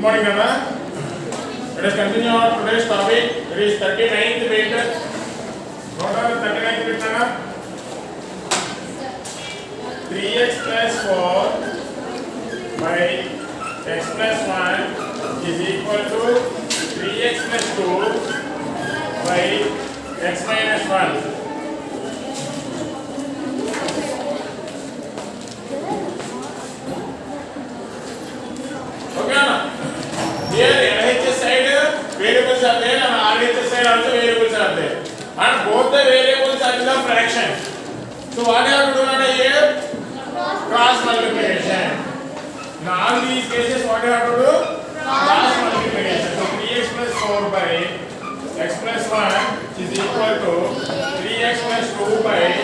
morning, Anna. Let us continue our today's topic. It is 39th bit. What are the 39th bit, Anna? 3x plus 4 by x plus 1 is equal to 3x plus 2 by x minus 1. Okay, Anna. Here LHS side variables are there and RHS side also variables are there. And both the variables are in the fraction. So what you have to do now here? Cross multiplication. In all these cases what you have to do? Cross multiplication. So 3x plus 4 by x plus 1 is equal to 3x plus 2 by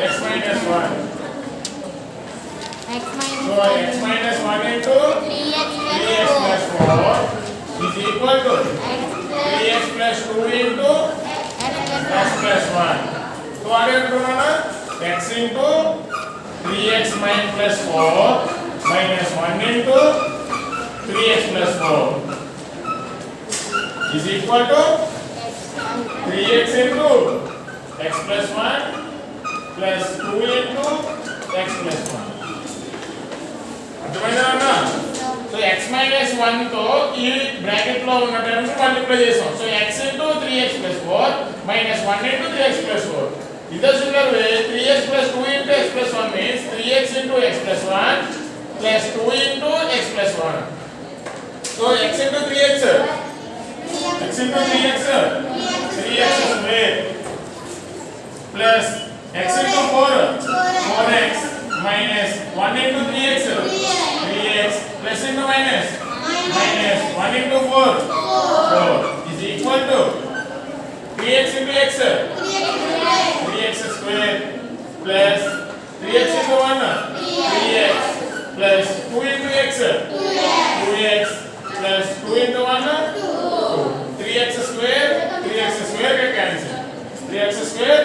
x minus 1. So x minus 1 into 3x plus 4 is equal to 3x plus 2 into x plus 1. So what you have to do now? X into 3x minus plus 4 minus 1 into 3x plus 4 is equal to 3x into x plus 1 plus 2 into x plus 1. అర్థమైందా అన్న? So x minus 1 తో ఈ bracket లో ఉన్న terms multiply చేసాం. So x into 3x plus 4 minus 1 into 3x plus 4. In the similar way, 3x plus 2 into x plus 1 means 3x into x plus 1 plus 2 into x plus 1. So x into 3x, x into 3x, 3x square plus x into 4, 4x minus 1 into 3x, 3x plus into minus, minus 1 into 4, 4 is equal to 3x into x, 3x square plus 3x into 1, 3x plus 2 into x, 2x plus 2 into 1, 2. 3x square can cancel. 3x square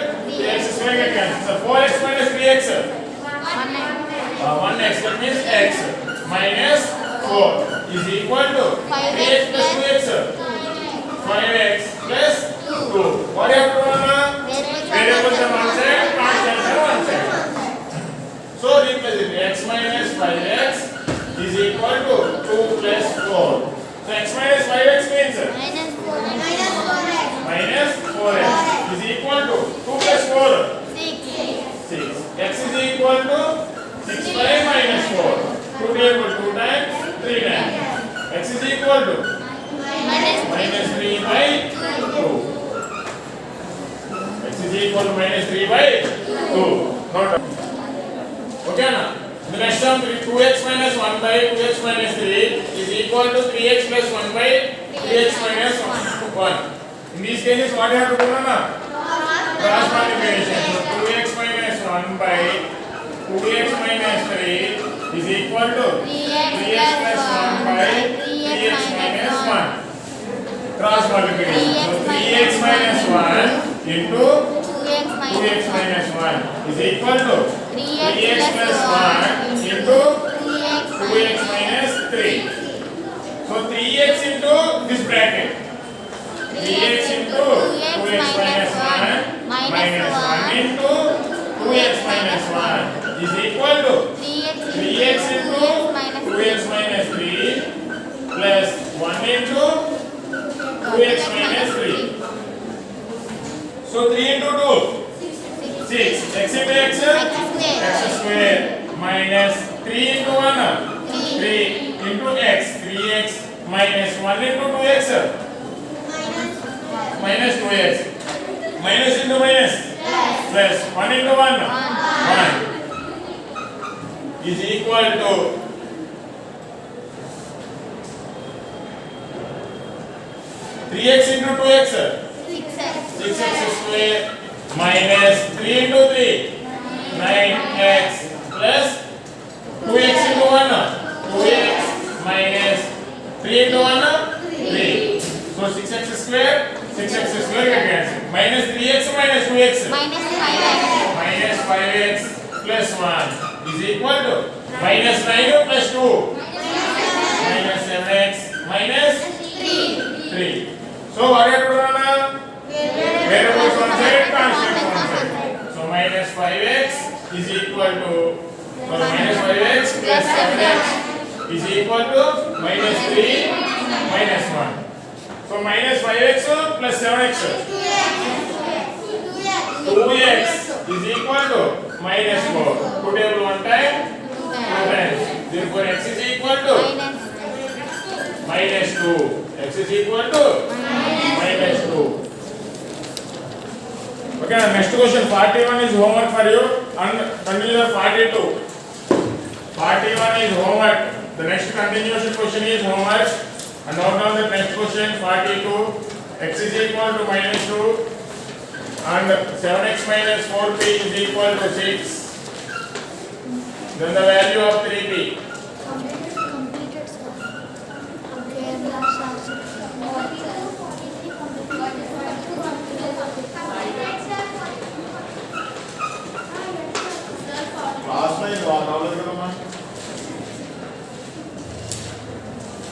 can cancel. So 4x minus 3x. 1x, that means x minus 4 is equal to 3x plus 2x, 5x plus 2. What do you have to do now? Variables on one side, constants on one side. So replace it. X minus 5x is equal to 2 plus 4. So x minus 5x means minus 4x is equal to 2 plus 4, 6. X is equal to 6 by minus 4. 2 table 2 times, 3 times. X is equal to minus 3 by 2. X is equal to minus 3 by 2. Okay, now the next term 2x minus 1 by 2x minus 3 is equal to 3x plus 1 by 3x minus 1. In these cases, what you have to do now? Cross multiplication. So 2x minus 1 by 2x minus 3 is equal to 3x plus 1 by 3x minus 1. Cross multiplication. So 3x minus 1 into 2x minus 1 is equal to 3x plus 1 into 2x minus 3. So 3x into this bracket. 3x into 2x minus 1 minus 1 into 2x minus 1 is equal to 3x into 2x minus 3 plus 1 into 2x minus 3. So 3 into 2, 6. X into x, x square minus 3 into 1, 3 into x, 3x minus 1 into 2x, minus 2x, minus into minus, plus 1 into 1, 1 is equal to 3x into 2x, 6x square minus 3 into 3, 9x plus 2x into 1, 2x minus 3 into 1, 3. So 6x square can cancel. Minus 3x minus 2x. Minus 5x plus 1 is equal to minus 9 plus 2. Minus 7x minus 3 minus 1. So minus 5x plus 7x. 2x is equal to minus 4. Put table one time, 2 times. Therefore x is equal to minus 2. X is equal to minus 2. Okay, next question 41 is homework for you and continue the 42. 41 is homework. The next continuation question is homework. And note down the next question 42. X is equal to minus 2 and 7x minus 4p is equal to 6. Then the value of 3p.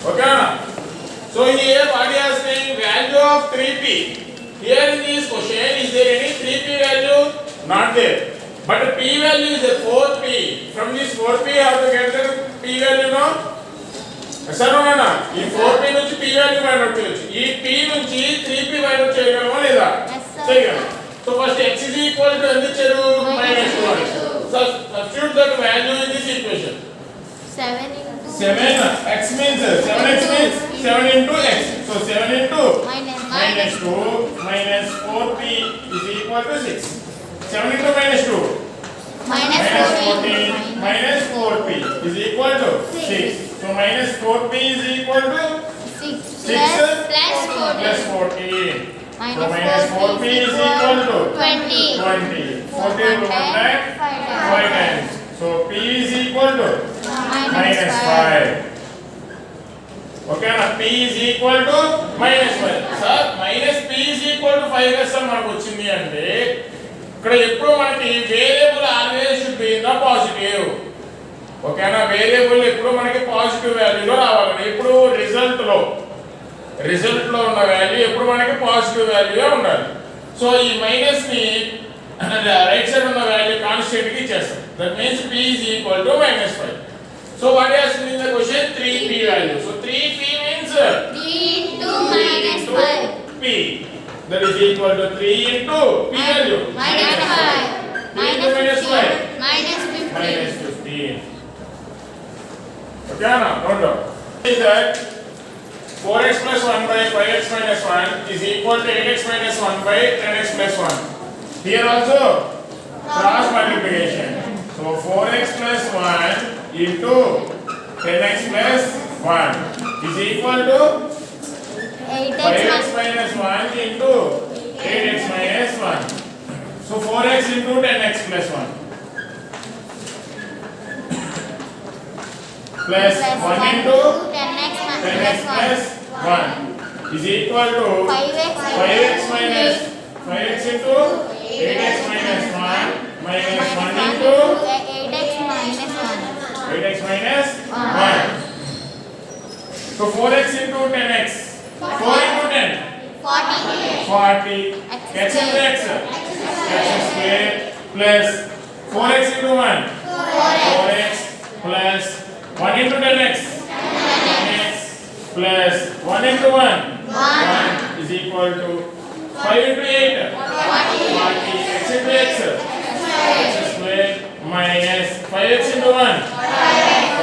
Okay. So here what he is saying, value of 3p. Here in this question, is there any 3p value? Not there. But p value is a 4p. From this 4p, how to get the p value now? Sir, no, no. ఈ 4p నుంచి p value find out చేయొచ్చు. ఈ p నుంచి 3p find out చేయగలమా లేదా? చేయగలం. So first x is equal to ఎంత ఇచ్చారు? minus 1. So substitute that value in this equation. 7 x means 7x means 7 into x. So 7 into minus 2 minus 4p is equal to 6. 7 into minus 2 minus 14 minus 4p is equal to 6. So minus 4p is equal to 6 plus 14. So minus 4p is equal to 20. 14 to 1 time 5 times. So p is equal to minus 5. Okay, now p is equal to minus 5. Sir, minus p is equal to 5 sir మనకు వచ్చింది అంటే ఇక్కడ ఎప్పుడు మనకి variable always should be in the positive. ఓకేనా, variable ఎప్పుడు మనకి positive వాల్యూలో రావాలి. ఇప్పుడు రిజల్ట్ లో ఉన్న వాల్యూ ఎప్పుడు మనకి పాజిటివ్ వాల్యూగా ఉండాలి. సో ఈ మైనస్ ని రైట్ సైడ్ ఉన్న వాల్యూ కాన్స్టెంట్ కి ఇచ్చేస్తాం. That means p is equal to minus 5. So what is in the question? 3p value. So 3p means 3 into minus 5. P. That is equal to 3 into p value. Minus 5. Minus 5. Minus 15. Minus 15. Okay, now note down. Is that 4x plus 1 by 5x minus 1 is equal to 8x minus 1 by 10x plus 1. Here also cross multiplication. So 4x plus 1 into 10x plus 1 is equal to 5x minus 1 into 8x minus 1. So 4x into 10x plus 1 plus 1 into 10x plus 1 is equal to 5x minus 5x into 8x minus 1 minus 1 into 8x minus 1. So 4x into 10x. 4 into 10. 40. X into x. X square plus 4x into 1. 4x plus 1 into 10x. 10x plus 1 into 1. 1 is equal to 5 into 8. 40. X into x. X square minus 5x into 1.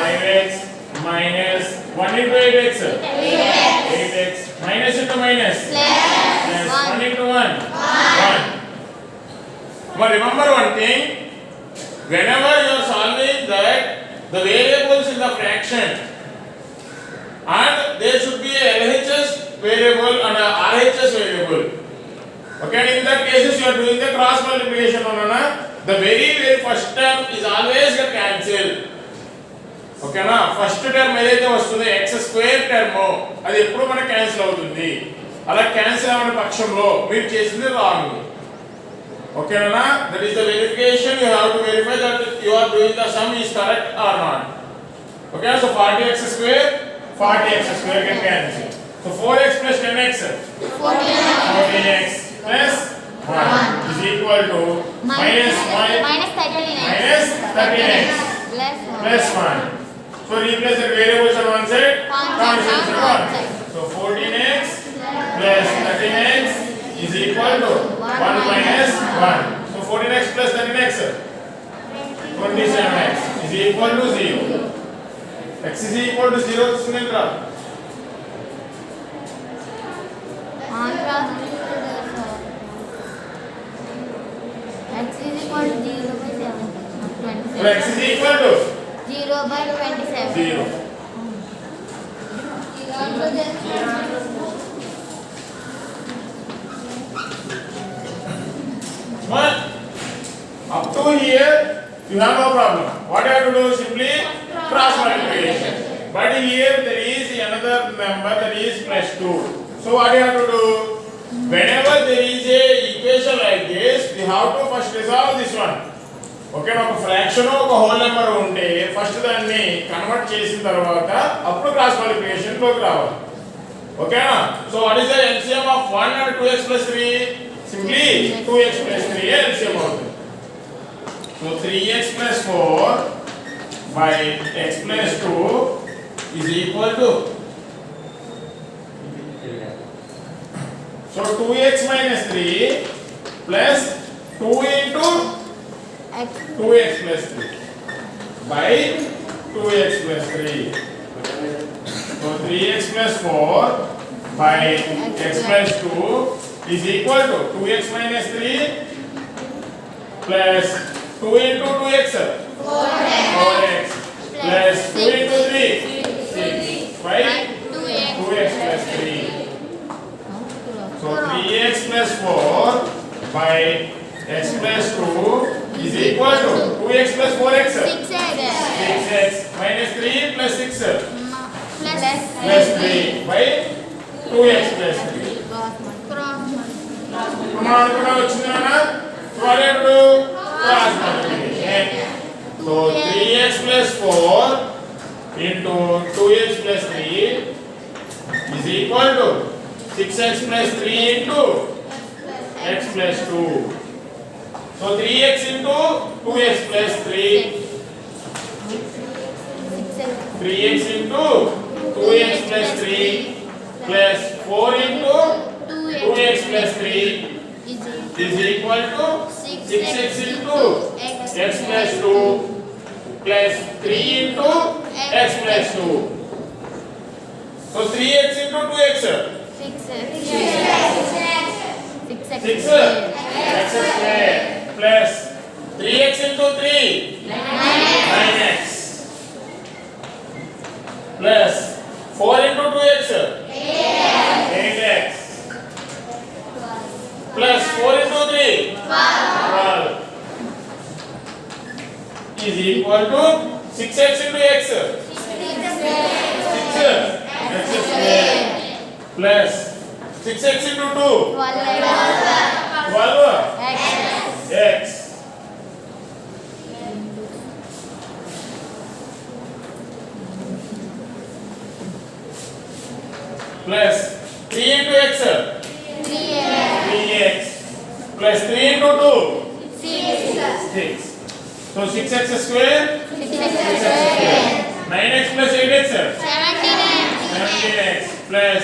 5x minus 1 into 8x. 8x minus into minus. Plus 1 into 1. 1. But remember one thing. Whenever you are solving that, the variables in the fraction and there should be a LHS variable and a RHS variable. Okay, in that cases you are doing the cross multiplication on the very first term is always get cancelled. Okay na, first term ఏదైతే వస్తుందో x square term అది ఎప్పుడు మనకి cancel అవుతుంది. అలా cancel అవ్వని పక్షంలో మీరు చేసింది రాంగ్. ఓకేనా, that is the verification. You have to verify that you are doing the sum is correct or not. Okay, so 40x square get cancelled. So 4x plus 10x 14x plus 1 is equal to minus 13x plus 1. So replace the variables on one side, Constants constants on on one one. side. So 14x plus 13x is equal to 1 minus 1. So 14x plus 13x, 27x is equal to 0. X is equal to 0 వస్తుందిరా. X is equal to 0 by 7. So x is equal to 0 by 27. 0. But up to here you have no problem. What you have to do? Simply cross multiplication. But here there is another number, that is plus 2. So what you have to do? Whenever there is a equation like this, we have to first resolve this one. Okay, ఒక fraction ఒక whole number ఉంటే first దాన్ని convert చేసిన తర్వాత అప్పుడు cross multiplication లోకి రావాలి. ఓకేనా? So what is the LCM of 1 and 2x + 3? Simply 2x + 3 LCM అవుతుంది. So 3x + 4 by x + 2 is equal to, so 2x - 3 plus 2 into X 2x plus 3 by 2x plus 3. So 3x plus 4 by x plus 2 is equal to 2x minus 3 plus 2 into 2x 4x plus 2 into 3 6 by 2x plus 3. So 3x plus 4 by x plus 2 is equal to 2x plus 4x 6x minus 3 plus 6 plus 3 by 2x plus 3. Kumar kuda vachindana varedu cross multiplication. So 3x plus 4 into 2x plus 3 is equal to 6x plus 3 into x plus 2. So 3x into 2x plus 3, 3x into 2x plus 3 plus 4 into 2x plus 3 is equal to 6x into x plus 2 plus 3 into x plus 2. So 3x into 2x 6x square plus 3x into 3 9x plus 4 into 2x 8x plus 4 into 3 12 is equal to 6x into x 6x square plus 6x into 2 12 x plus 3 into x 3x plus 3 into 2 6. So 6x square 9x plus 8x 17x plus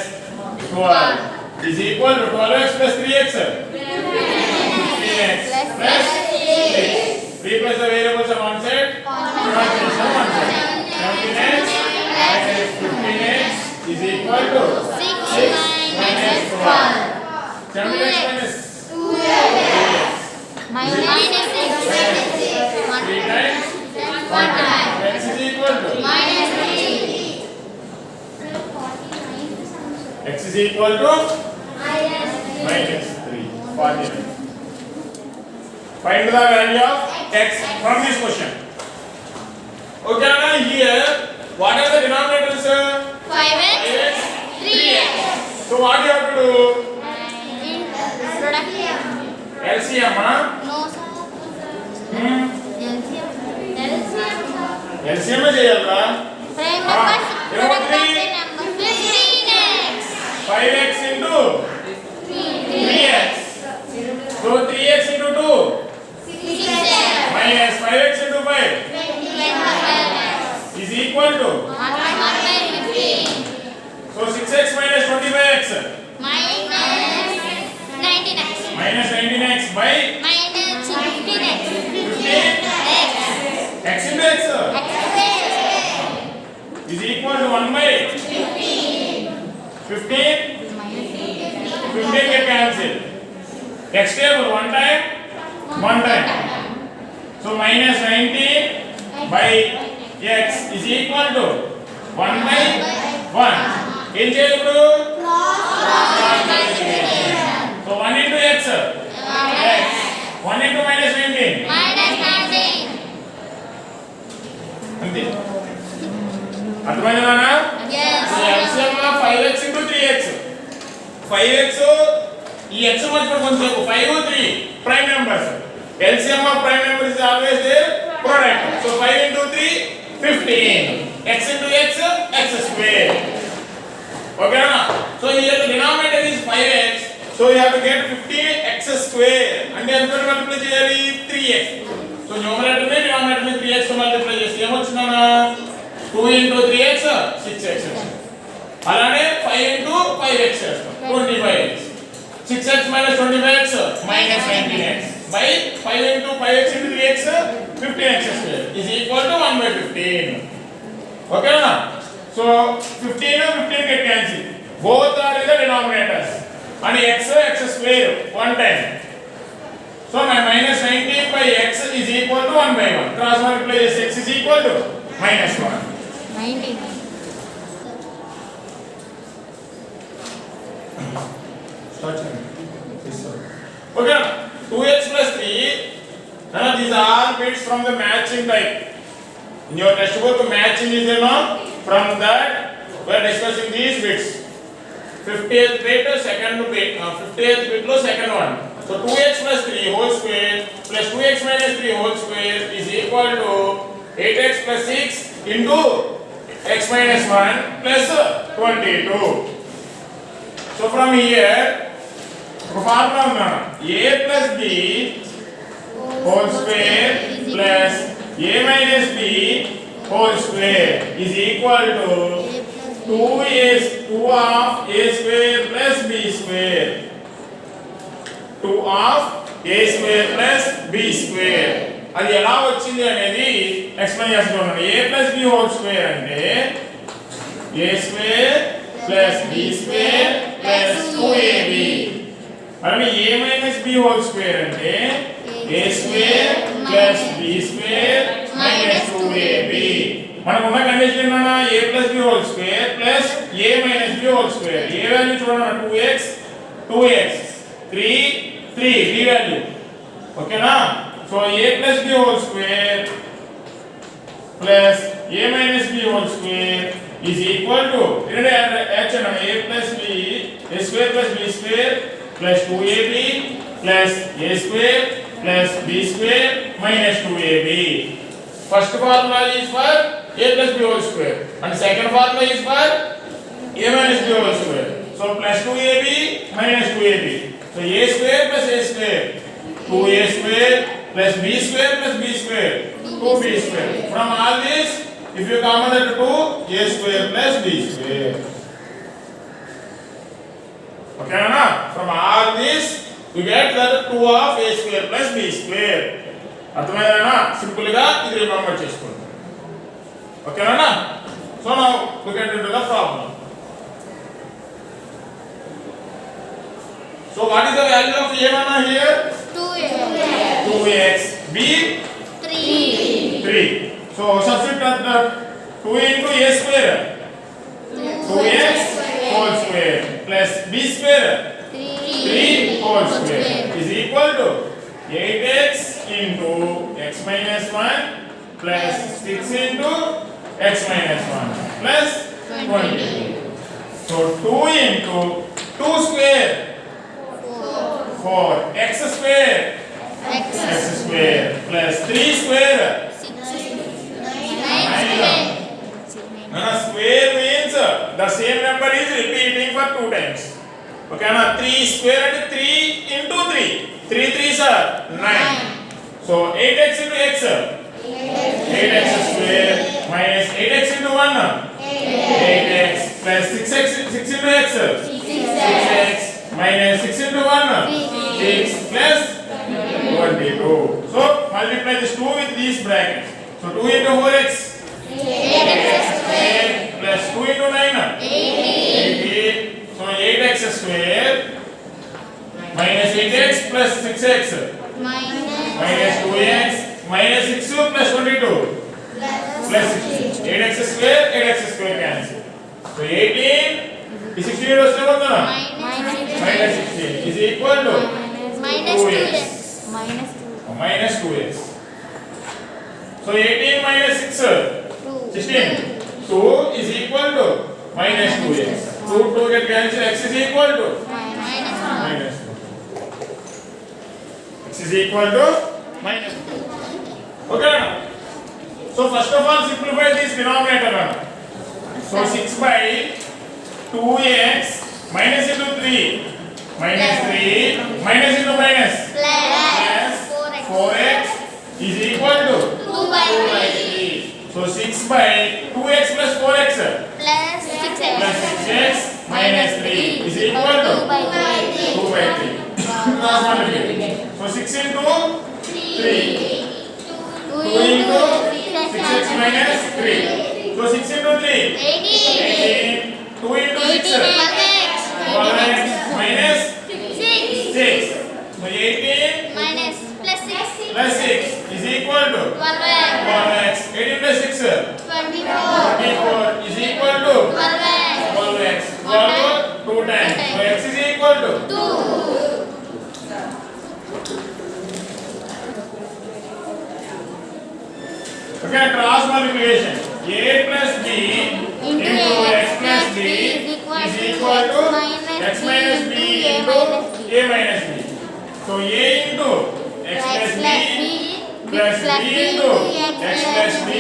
12 is equal to 12x plus 3x 15x plus 6. Replace the variables on one side, constants on one side. 17x minus 15x is equal to 6 minus 12. 17x minus minus 6 3 times 1 time. X is equal to minus 3 x is equal to minus 3. 49. Find the value of x from this question. Okay, now here what are the denominators? 5x 3x. So what you have to do? Product LCM, huh? no sir. LCM చేయాలరా? Prime numbers product of the ఏమవుతుంది? number 15x 5x into 3x. So 3x into 2 6x minus 5x into 5 is equal to 15 15 get cancelled. X table one time. So minus 19 by x is equal to 1 by 1. In cheyalippudu so 1 into x. 1 into minus 19. అంతే అర్థమైందా? LCM of 5x into 3x. 5x ఈ x మధ్య కొంచెం 5 3 prime numbers. LCM of prime numbers is always their product. So 5 into 3 15. X into x x square. Okay na? So here the denominator is 5x. So you have to get 15x square. And then multiply cheyali 3x. So numerator में denominator में 3x से multiply చేస్తే ఏమొచ్చిందనా 2 into 3x 6x అలానే 5 into 5x చేస్తాం 25x 6x minus 25x minus 19x by 5 into 5x into 3x 15x square is equal to 1 by 15. Okay na? So 15 and 15 get cancelled. Both are in the denominators. And x square one time. So my minus 19 by x is equal to 1 by 1. Cross multiply this x is equal to minus 1. 19. Start. Okay. 2x plus 3. Now these are all bits from the matching type. In your textbook, matching is from that we are discussing these bits. 50th bit, second bit, 50th bit lo second one. So 2x plus 3 whole square plus 2x minus 3 whole square is equal to 8x plus 6 into x minus 1 plus 22. So from here, formula a plus b whole square plus a minus b whole square is equal to 2 of a square plus b square. 2 of a square plus b square. అది ఎలా వచ్చింది అనేది explain చేస్తున్నాను. a plus b whole square అంటే a square plus b square plus 2ab. అలానే a minus b whole square అంటే a square plus b square minus 2ab. మనకు ఉన్న కండిషన్ ఏంటన్నా a plus b whole square plus a minus b whole square. a value చూడండి 2x 3 3 b value ఓకేనా. So a plus b whole square plus a minus b whole square is equal to action a plus b a square plus b square plus 2ab plus a square plus b square minus 2ab. First formula is for a plus b whole square and second formula is for a minus b whole square. So plus 2ab minus 2ab. So a square plus a square 2a square plus b square plus b square 2b square. From all this, if you common that 2 a square plus b square. Okay na? From all this you get that 2 of a square plus b square. అర్థమైందా? Simple గా ఇది remember చేసుకోండి. ఓకేనా? So now look at into the problem. So what is the value of a here? 2x. B 3. So substitute that 2 into a square 2x whole square plus b square 3 whole square is equal to 8x into x minus 1 plus 6 into x minus 1 plus 20. So 2 into 2 square 4 x square plus 3 square 9. Square means the same number is repeating for 2 times. Okay na? 3 square and 3 into 3. 3 3s are 9. So 8x into x 8x square minus 8x into 1 8x plus 6x 6 into x 6x minus 6 into 1 6 plus 22. So multiply this 2 with these brackets. So 2 into 4x 8x square plus 2 into 9 80 square minus 8x plus 6x minus 2x minus 6 plus 22 plus 16. 8x square cancel. So 18 is 16 was number minus 16 is equal to minus 2x. So 18 minus 6 16 2 is equal to minus 2x. 2 get cancel, x is equal to minus 2. X is equal to minus 2. Okay. So first of all simplify this denominator. So 6 by 2x minus into 3 minus 3 minus into minus plus 4x is equal to 2 by 3. So 6 by 2x plus 4x plus 6x minus 3 is equal to 2 by 3. Cross multiply. So 6 into 3. 2 into 6x minus 3. So 6 into 3 18. 2 into 6 12x minus 6. So 18 plus 6 is equal to 12x. 18 plus 6 24 is equal to 12x. 12 2 times. So x is equal to 2. Okay, cross multiplication. A plus b into x plus b is equal to x minus b into a minus b. So a into x plus b plus b into x plus b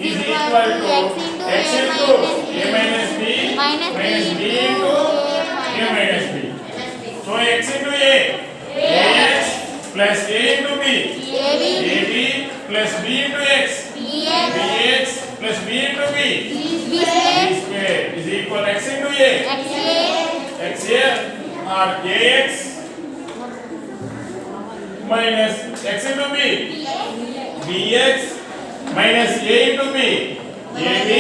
is equal to x into a minus b minus b into a minus b. So x into a ax plus a into b ab plus b into x bx plus b into b square is equal to x into a xa or ax minus x into b bx minus a into b ab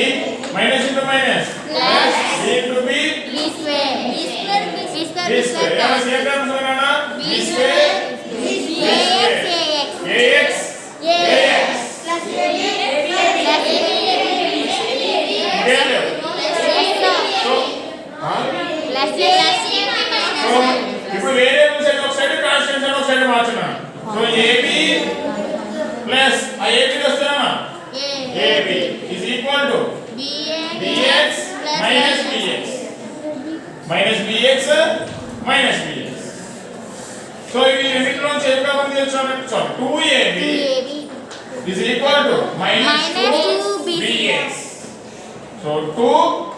minus into minus plus b into b square. Yeah, same terms होगा b square ax ఇప్పుడు variables అని ఒకసారి constants అని ఒకసారి మార్చునా. So ab plus ఆ ab వస్తానా ab is equal to bx minus bx minus bx. So ఇవి రెండిట్లో చేంజ్ కావాలి తెలుసు. So 2ab is equal to minus 2bx. So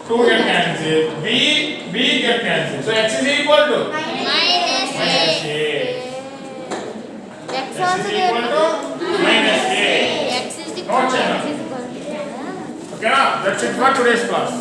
2 get cancelled, b get cancelled. So x is equal to minus a. X is equal to minus a. Note channel. Okay, that's it for today's class.